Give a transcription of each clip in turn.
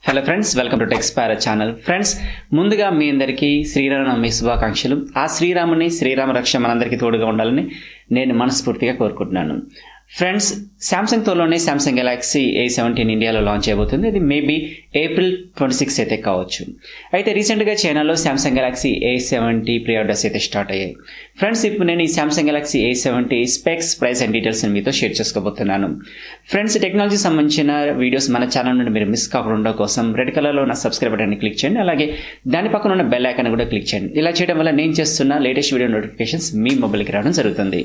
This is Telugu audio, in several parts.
Hello friends, welcome to Sparrow channel. Friends, ముందుగా మీ అందరికీ శ్రీరామనవమి శుభాకాంక్షలు. ఆ శ్రీరామ రక్ష మనందరికీ తోడుగా ఉండాలని నేను మనస్ఫూర్తిగా కోరుకుంటున్నాను. ఫ్రెండ్స్, సామ్సంగ్ తోలోనే సామ్సంగ్ గెలాక్సీ A70 ఇండియాలో లాంచ్ అయిపోతుంది. ఇది మేబీ ఏప్రిల్ 26 అయితే కావచ్చు. అయితే రీసెంట్గా చైనాలో Samsung Galaxy A70 pre orders అయితే స్టార్ట్ అయ్యాయి. ఫ్రెండ్స్, ఇప్పుడు నేను ఈ Samsung Galaxy A70 specs, price and details మీతో షేర్ చేసుకోబోతున్నాను. ఫ్రెండ్స్, టెక్నాలజీ సంబంధించిన వీడియోస్ మన ఛానల్ నుండి మీరు మిస్ కాకుండా కోసం రెడ్ కలర్లో ఉన్న సబ్స్క్రైబ్ బటన్ని క్లిక్ చేయండి. అలాగే దాని పక్కన ఉన్న బెల్ ఐకాన్ కూడా క్లిక్ చేయండి. ఇలా చేయడం వల్ల నేను చేస్తున్న లేటెస్ట్ వీడియో నోటిఫికేషన్స్ మీ మొబైల్కి రావడం జరుగుతుంది.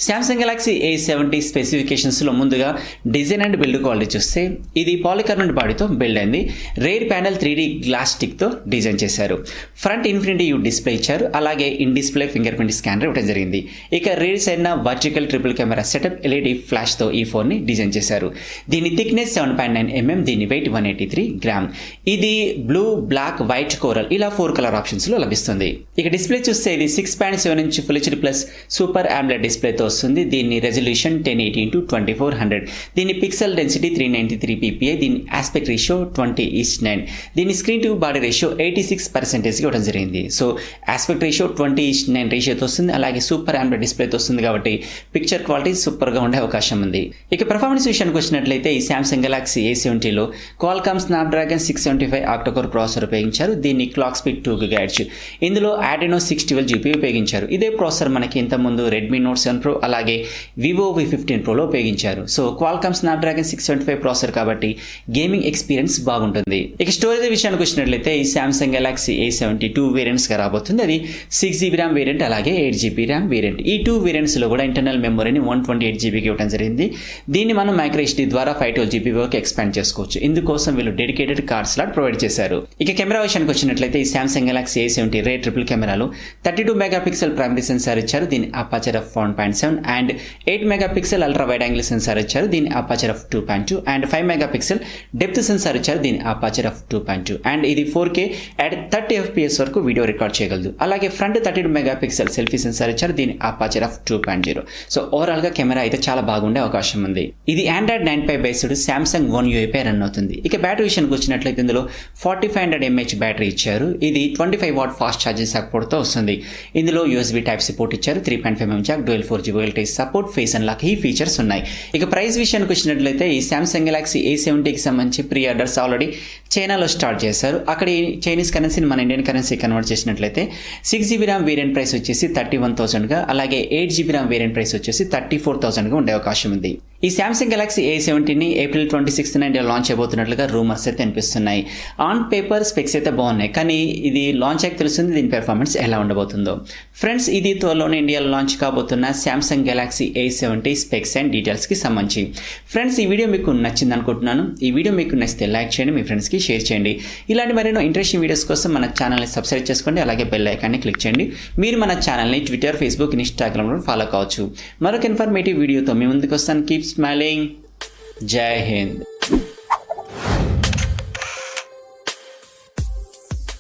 సామ్సంగ్ గెలాక్సీ A70 స్పెసిఫికేషన్స్లో ముందుగా డిజైన్ అండ్ బిల్డ్ క్వాలిటీ చూస్తే ఇది పాలికార్బోనేట్ బాడీతో బిల్డ్ అయింది. రేర్ ప్యానెల్ 3D గ్లాస్ స్టిక్తో డిజైన్ చేశారు. ఫ్రంట్ ఇన్ఫినిటీ యూ డిస్ప్లే ఇచ్చారు. అలాగే in display fingerprint scanner ఇవ్వడం జరిగింది. ఇక రేర్ సైడ్న vertical triple camera setup LED ఫ్లాష్తో ఈ ఫోన్ని డిజైన్ చేశారు. దీని థిక్నెస్ 7.9 mm, దీని వెయిట్ 183 గ్రామ్. ఇది బ్లూ, బ్లాక్, వైట్, కోరల్ ఇలా 4 కలర్ ఆప్షన్స్లో లభిస్తుంది. ఇక డిస్ప్లే చూస్తే ఇది 6.7 inch full HD plus super AMOLED డిస్ప్లేతో వస్తుంది. దీని రెజల్యూషన్ 1080x2400, దీని పిక్సెల్ డెన్సిటీ 393 ppi, దీని ఆస్పెక్ట్ రేషియో 20:9, దీని స్క్రీన్ టు బాడీ రేషియో 86% ఇవ్వడం జరిగింది. సో ఆస్పెక్ట్ రేషియో 20:9 రేషియోతో వస్తుంది. అలాగే సూపర్ AMOLED డిస్ప్లేతో వస్తుంది కాబట్టి పిక్చర్ క్వాలిటీ సూపర్గా ఉండే అవకాశం ఉంది. ఇక పర్ఫార్మెన్స్ విషయానికి వచ్చినట్లయితే ఈ సామ్సంగ్ గెలాక్సీ A70లో Qualcomm Snapdragon 675 Octa-core ప్రాసెసర్ ఉపయోగించారు. దీన్ని క్లాక్ స్పీడ్ 2 GHz. ఇందులో Adreno 612 GPU ఉపయోగించారు. ఇదే ప్రాసెసర్ మనకి ఇంతకుముందు రెడ్మీ నోట్ 7 Pro అలాగే వివో V15 Proలో ఉపయోగించారు. సో Qualcomm Snapdragon 675 ప్రాసెసర్ కాబట్టి గేమింగ్ ఎక్స్పీరియన్స్ బాగుంటుంది. ఇక స్టోరేజ్ విషయానికి వచ్చినట్లయితే ఈ సామ్సంగ్ గెలాక్సీ A70 2 వేరియంట్స్గా రాబోతుంది. అది 6GB RAM వేరియంట్ అలాగే 8GB RAM వేరియంట్. ఈ 2 వేరియంట్స్లో కూడా ఇంటర్నల్ మెమరీని 128GBకి ఇవ్వడం జరిగింది. దీన్ని మనం microSD ద్వారా 512GB వరకు ఎక్స్పాండ్ చేసుకోవచ్చు. ఇందుకోసం వీళ్ళు డెడికేటెడ్ కార్డ్ స్లాట్ ప్రొవైడ్ చేశారు. ఇక కెమెరా విషయానికి వచ్చినట్లయితే ఈ Samsung Galaxy A70 rare triple కెమెరాలో 32 మెగాపిక్సెల్ ప్రైమరీ సెన్సార్ ఇచ్చారు. దీని aperture of 1.7 and 8 megapixel ultra wide angle censor ఇచ్చారు. దీని aperture of 2.2 and 5 megapixel depth censor ఇచ్చారు. దీని అపర్చర్ ఆఫ్ 2.2 అండ్ ఇది 4K at 30 FPS వరకు వీడియో రికార్డ్ చేయగలదు. అలాగే ఫ్రంట్ 32 మెగాపిక్సెల్ సెల్ఫీ సెన్సార్ ఇచ్చారు. దీని అపర్చర్ ఆఫ్ 2.0. సో ఓవరాల్ గా కెమెరా అయితే చాలా బాగుండే అవకాశం ఉంది. ఇది Android 9 based Samsung One UI పై రన్ అవుతుంది. ఇక బ్యాటరీ విషయానికి వచ్చినట్లయితే ఇందులో 4500 mAh బ్యాటరీ ఇచ్చారు. ఇది 25 వాట్ ఫాస్ట్ ఛార్జింగ్ సపోర్ట్ తో వస్తుంది. ఇందులో USB Type-C పోర్ట్ ఇచ్చారు. 3.5mm Jack, dual 4G voltage support, face unlock ఈ ఫీచర్స్ ఉన్నాయి. ఇక ప్రైస్ విషయానికి వచ్చినట్లయితే ఈ సామ్సంగ్ గెలాక్సీ A70కి సంబంధించి ప్రీ ఆర్డర్స్ ఆల్రెడీ చైనాలో స్టార్ట్ చేశారు. అక్కడ ఈ చైనీస్ కరెన్సీని మన ఇండియన్ కరెన్సీ కన్వర్ట్ చేసినట్లయితే 6GB RAM వేరియంట్ ప్రైస్ వచ్చేసి 31,000గా, అలాగే 8GB RAM వేరియంట్ ప్రైస్ వచ్చేసి 34,000గా ఉండే అవకాశం ఉంది. ఈ సామ్సంగ్ గెలాక్సీ A70ని ఏప్రిల్ 26న ఇండియా లాంచ్ అయిపోతున్నట్లుగా రూమర్స్ అయితే అనిపిస్తున్నాయి. ఆన్ పేపర్ స్పెక్స్ అయితే బాగున్నాయి, కానీ ఇది లాంచ్ అయ్యాక తెలుస్తుంది దీని పెర్ఫార్మెన్స్ ఎలా ఉండబోతుందో. ఫ్రెండ్స్, ఇది త్వరలోనే ఇండియాలో లాంచ్ కాబోతున్న Samsung Galaxy A70 specs and డీటెయిల్స్కి సంబంధించి. ఫ్రెండ్స్, ఈ వీడియో మీకు నచ్చింది అనుకుంటున్నాను. ఈ వీడియో మీకు నచ్చితే లైక్ చేయండి, మీ ఫ్రెండ్స్కి షేర్ చేయండి. ఇలాంటి మరెన్నో ఇంట్రెస్టింగ్ వీడియోస్ కోసం మన ఛానల్ని సబ్స్క్రైబ్ చేసుకోండి. అలాగే బెల్ ఐకాన్ని క్లిక్ చేయండి. మీరు మన ఛానల్ని ట్విట్టర్, ఫేస్బుక్, ఇన్స్టాగ్రామ్లో ఫాలో కావచ్చు. మరొక ఇన్ఫర్మేటివ్ వీడియోతో మీ ముందుకు వస్తాను. Keep smiling. జై హింద్.